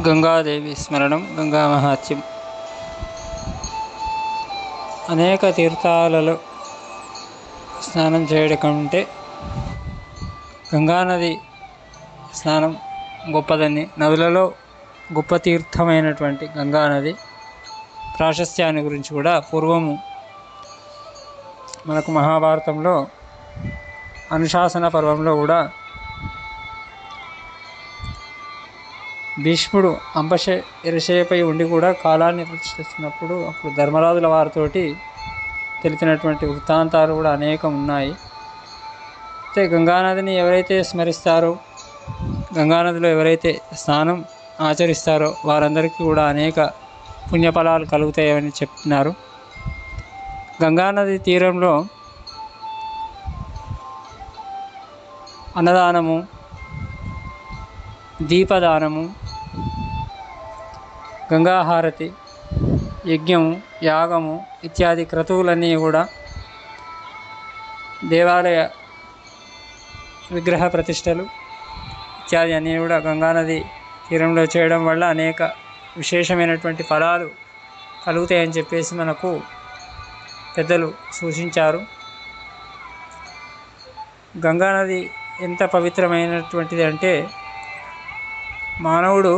గంగాదేవి స్మరణం, గంగా మహాత్యం. అనేక తీర్థాలలో స్నానం చేయడం కంటే గంగానది స్నానం గొప్పదని, నదులలో గొప్ప తీర్థమైనటువంటి గంగానది ప్రాశస్త్యాన్ని గురించి కూడా పూర్వము మనకు మహాభారతంలో అనుశాసన పర్వంలో కూడా భీష్ముడు ఇరసేపై ఉండి కూడా కాలాన్ని ప్రతిష్ఠిస్తున్నప్పుడు అప్పుడు ధర్మరాజుల వారితోటి తెలిపినటువంటి వృత్తాంతాలు కూడా అనేకం ఉన్నాయి. అయితే గంగానదిని ఎవరైతే స్మరిస్తారో, గంగానదిలో ఎవరైతే స్నానం ఆచరిస్తారో వారందరికీ కూడా అనేక పుణ్యఫలాలు కలుగుతాయని చెప్తున్నారు. గంగానది తీరంలో అన్నదానము, దీపదానము, గంగాహారతి, యజ్ఞము, యాగము ఇత్యాది క్రతువులన్నీ కూడా దేవాలయ విగ్రహ ప్రతిష్టలు ఇత్యాది అన్నీ కూడా గంగానది తీరంలో చేయడం వల్ల అనేక విశేషమైనటువంటి ఫలాలు కలుగుతాయని చెప్పేసి మనకు పెద్దలు సూచించారు. గంగానది ఎంత పవిత్రమైనటువంటిది అంటే, మానవుడు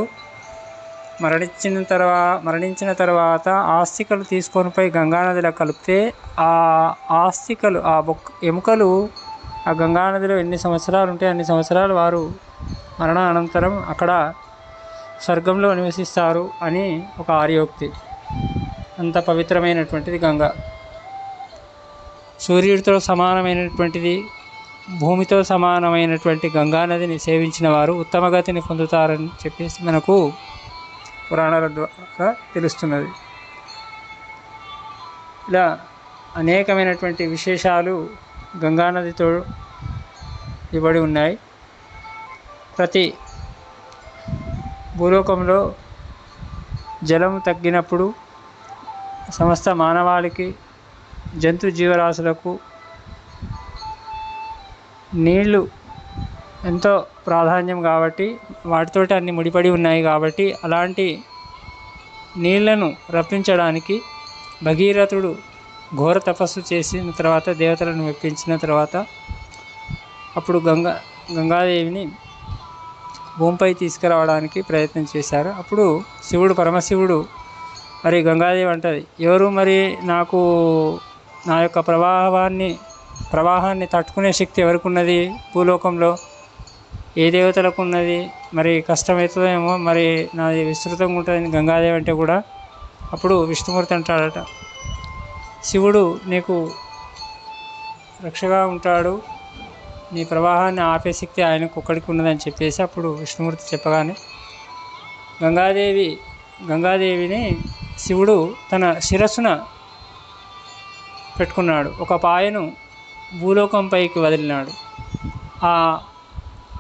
మరణించిన తర్వాత ఆస్తికలు తీసుకొని పోయి గంగానదిలో కలిపితే ఆ ఆస్తికలు, ఎముకలు ఆ గంగానదిలో ఎన్ని సంవత్సరాలు ఉంటే అన్ని సంవత్సరాలు వారు మరణ అనంతరం అక్కడ స్వర్గంలో నివసిస్తారు అని ఒక ఆర్యోక్తి. అంత పవిత్రమైనటువంటిది గంగా. సూర్యుడితో సమానమైనటువంటిది, భూమితో సమానమైనటువంటి గంగానదిని సేవించిన వారు ఉత్తమగతిని పొందుతారని చెప్పేసి మనకు పురాణాల ద్వారా తెలుస్తున్నది. ఇలా అనేకమైనటువంటి విశేషాలు గంగానదితో ఇవ్వబడి ఉన్నాయి. ప్రతి భూలోకంలో జలం తగ్గినప్పుడు సమస్త మానవాళికి, జంతు జీవరాశులకు నీళ్లు ఎంతో ప్రాధాన్యం కాబట్టి, వాటితోటి అన్ని ముడిపడి ఉన్నాయి కాబట్టి, అలాంటి నీళ్లను రప్పించడానికి భగీరథుడు ఘోర తపస్సు చేసిన తర్వాత, దేవతలను మెప్పించిన తర్వాత అప్పుడు గంగాదేవిని భూమిపై తీసుకురావడానికి ప్రయత్నం చేశారు. అప్పుడు శివుడు, పరమశివుడు మరి గంగాదేవి అంటది, ఎవరు మరి నాకు నా యొక్క ప్రవాహాన్ని తట్టుకునే శక్తి ఎవరికి ఉన్నది భూలోకంలో, ఏ దేవతలకు ఉన్నది, మరి కష్టమవుతుందేమో, మరి నాది విస్తృతంగా ఉంటుందని గంగాదేవి అంటే కూడా అప్పుడు విష్ణుమూర్తి అంటాడట, శివుడు నీకు రక్షగా ఉంటాడు, నీ ప్రవాహాన్ని ఆపే శక్తి ఆయనకు ఒక్కడికి ఉన్నదని చెప్పేసి అప్పుడు విష్ణుమూర్తి చెప్పగానే గంగాదేవిని శివుడు తన శిరస్సున పెట్టుకున్నాడు. ఒక పాయను భూలోకంపైకి వదిలినాడు. ఆ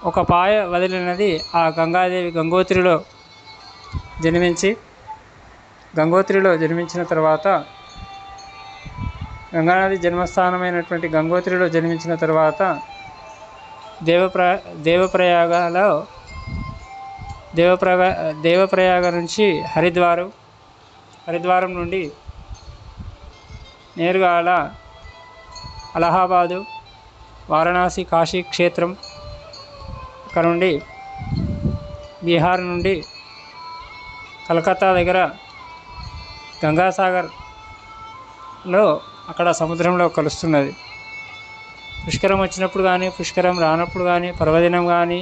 ఒక పాయ వదిలినది ఆ గంగాదేవి గంగోత్రిలో జన్మించిన తర్వాత, గంగానది జన్మస్థానమైనటువంటి గంగోత్రిలో జన్మించిన తర్వాత దేవప్రయాగ నుంచి హరిద్వారం నుండి నేరుగా అలహాబాదు, వారణాసి, కాశీ క్షేత్రం, అక్కడ నుండి బీహార్ నుండి కలకత్తా దగ్గర గంగాసాగర్లో అక్కడ సముద్రంలో కలుస్తున్నది. పుష్కరం వచ్చినప్పుడు కానీ, పుష్కరం రానప్పుడు కానీ, పర్వదినం కానీ,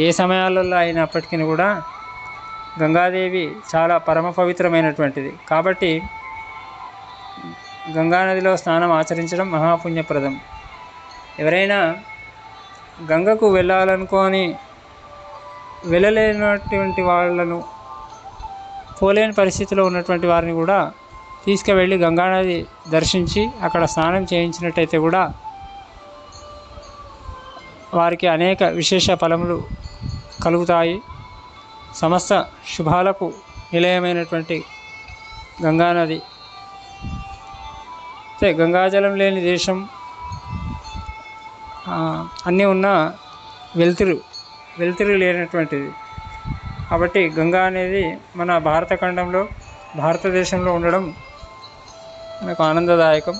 ఏ సమయాలలో అయినప్పటికీ కూడా గంగాదేవి చాలా పరమ పవిత్రమైనటువంటిది. కాబట్టి గంగానదిలో స్నానం ఆచరించడం మహాపుణ్యప్రదం. ఎవరైనా గంగకు వెళ్ళాలనుకొని వెళ్ళలేనటువంటి వాళ్ళను, పోలేని పరిస్థితిలో ఉన్నటువంటి వారిని కూడా తీసుకువెళ్ళి గంగానది దర్శించి అక్కడ స్నానం చేయించినట్టయితే కూడా వారికి అనేక విశేష ఫలములు కలుగుతాయి. సమస్త శుభాలకు నిలయమైనటువంటి గంగానది. అయితే గంగాజలం లేని దేశం అన్నీ ఉన్న వెలుతురు లేనటువంటిది. కాబట్టి గంగా అనేది మన భారతఖండంలో భారతదేశంలో ఉండడం మనకు ఆనందదాయకం.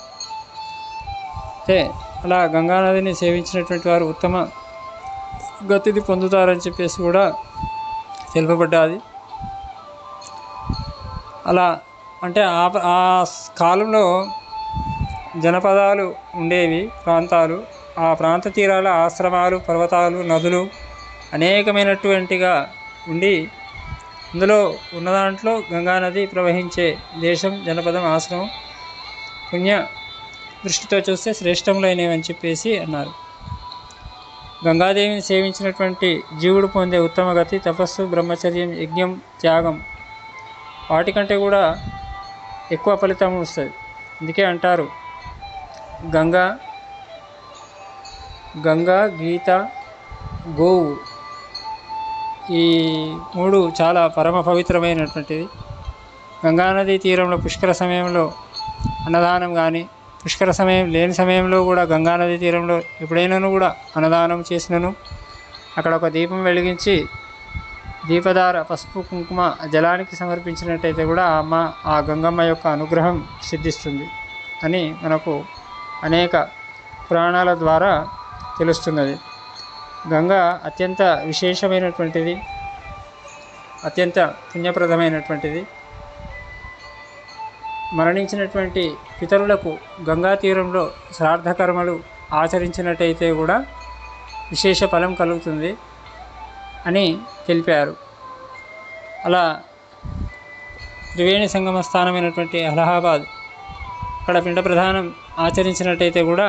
అయితే అలా గంగానదిని సేవించినటువంటి వారు ఉత్తమ గతిని పొందుతారని చెప్పేసి కూడా తెలుపబడ్డాది. అలా అంటే ఆ కాలంలో జనపదాలు ఉండేవి, ప్రాంతాలు. ఆ ప్రాంత తీరాల ఆశ్రమాలు, పర్వతాలు, నదులు అనేకమైనటువంటిగా ఉండి అందులో ఉన్న దాంట్లో గంగానది ప్రవహించే దేశం, జనపదం, ఆశ్రమం పుణ్య దృష్టితో చూస్తే శ్రేష్టములైనవి అని చెప్పేసి అన్నారు. గంగాదేవిని సేవించినటువంటి జీవుడు పొందే ఉత్తమ గతి తపస్సు, బ్రహ్మచర్యం, యజ్ఞం, త్యాగం వాటికంటే కూడా ఎక్కువ ఫలితం వస్తుంది. అందుకే అంటారు గంగా, గీత, గోవు ఈ మూడు చాలా పరమ పవిత్రమైనటువంటిది. గంగానది తీరంలో పుష్కర సమయంలో అన్నదానం కానీ, పుష్కర సమయం లేని సమయంలో కూడా గంగానది తీరంలో ఎప్పుడైనాను కూడా అన్నదానం చేసినను అక్కడ ఒక దీపం వెలిగించి దీపధార పసుపు కుంకుమ జలానికి సమర్పించినట్టయితే కూడా ఆ గంగమ్మ యొక్క అనుగ్రహం సిద్ధిస్తుంది అని మనకు అనేక పురాణాల ద్వారా తెలుస్తున్నది. గంగా అత్యంత విశేషమైనటువంటిది, అత్యంత పుణ్యప్రదమైనటువంటిది. మరణించినటువంటి పితరులకు గంగా తీరంలో శ్రాద్ధ కర్మలు ఆచరించినట్టయితే కూడా విశేష ఫలం కలుగుతుంది అని తెలిపారు. అలా త్రివేణి సంగమ స్థానమైనటువంటి అలహాబాద్ అక్కడ పిండ ప్రధానం ఆచరించినట్టయితే కూడా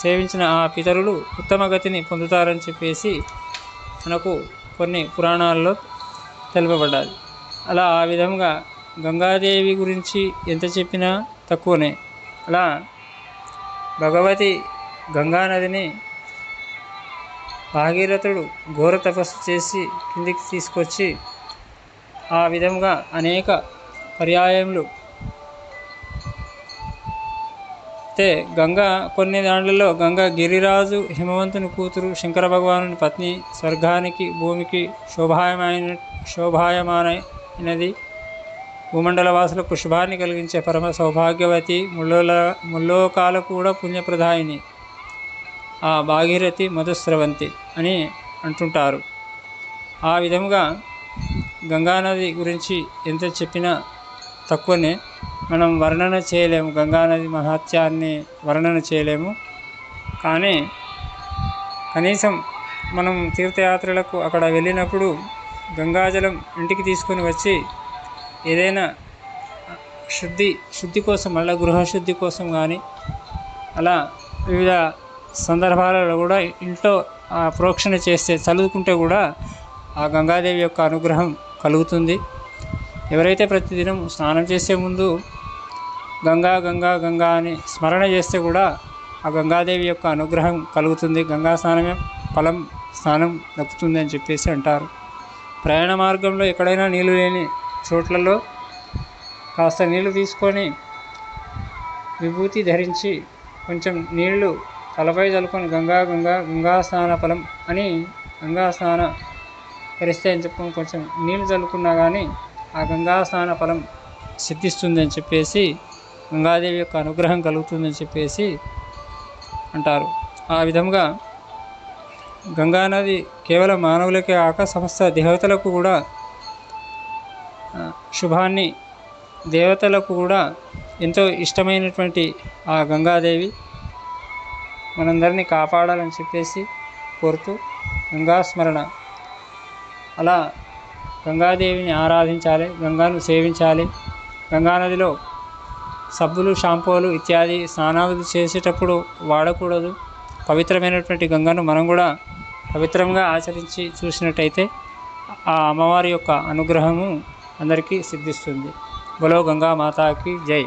సేవించిన ఆ పితరులు ఉత్తమ గతిని పొందుతారని చెప్పేసి మనకు కొన్ని పురాణాల్లో తెలుపబడ్డాది. అలా ఆ విధంగా గంగాదేవి గురించి ఎంత చెప్పినా తక్కువనే. అలా భగవతి గంగానదిని భాగీరథుడు ఘోర తపస్సు చేసి కిందికి తీసుకొచ్చి ఆ విధంగా అనేక పర్యాయములు అయితే గంగా కొన్ని దాంట్లలో గంగా గిరిరాజు హిమవంతుని కూతురు, శంకర భగవానుని పత్ని, స్వర్గానికి భూమికి శోభాయమానైనది, భూమండల వాసులకు శుభాన్ని కలిగించే పరమ సౌభాగ్యవతి, ముల్లోకాలకు కూడా పుణ్యప్రదాయిని ఆ భాగీరథి మధుస్రవంతి అని అంటుంటారు. ఆ విధంగా గంగానది గురించి ఎంత చెప్పినా తక్కువనే. మనం వర్ణన చేయలేము, గంగానది మహాత్యాన్ని వర్ణన చేయలేము. కానీ కనీసం మనం తీర్థయాత్రలకు అక్కడ వెళ్ళినప్పుడు గంగాజలం ఇంటికి తీసుకొని వచ్చి ఏదైనా శుద్ధి కోసం, మళ్ళీ గృహశుద్ధి కోసం కానీ అలా వివిధ సందర్భాలలో కూడా ఇంట్లో ప్రోక్షణ చేస్తే, చదువుకుంటే కూడా ఆ గంగాదేవి యొక్క అనుగ్రహం కలుగుతుంది. ఎవరైతే ప్రతిదినం స్నానం చేసే ముందు గంగా గంగా గంగా అని స్మరణ చేస్తే కూడా ఆ గంగాదేవి యొక్క అనుగ్రహం కలుగుతుంది. గంగా స్నానమే స్నానం దక్కుతుంది అని చెప్పేసి అంటారు. ప్రయాణ మార్గంలో ఎక్కడైనా నీళ్ళు లేని చోట్లలో కాస్త నీళ్లు తీసుకొని విభూతి ధరించి కొంచెం నీళ్లు తలపై చల్లుకొని గంగా స్నాన ఫలం అని గంగా స్నాన పరిస్తే అని చెప్పుకొని కొంచెం నీళ్లు చల్లుకున్నా కానీ ఆ గంగా స్నాన ఫలం సిద్ధిస్తుందని చెప్పేసి, గంగాదేవి యొక్క అనుగ్రహం కలుగుతుందని చెప్పేసి అంటారు. ఆ విధంగా గంగానది కేవలం మానవులకే కాక సమస్త దేవతలకు కూడా శుభాన్ని, దేవతలకు కూడా ఎంతో ఇష్టమైనటువంటి ఆ గంగాదేవి మనందరినీ కాపాడాలని చెప్పేసి కోరుతూ గంగాస్మరణ. అలా గంగాదేవిని ఆరాధించాలి, గంగాను సేవించాలి. గంగానదిలో సబ్బులు, షాంపూలు ఇత్యాది స్నానాలు చేసేటప్పుడు వాడకూడదు. పవిత్రమైనటువంటి గంగను మనం కూడా పవిత్రంగా ఆచరించి చూసినట్టయితే ఆ అమ్మవారి యొక్క అనుగ్రహము అందరికీ సిద్ధిస్తుంది. బలో గంగా మాతాకి జై.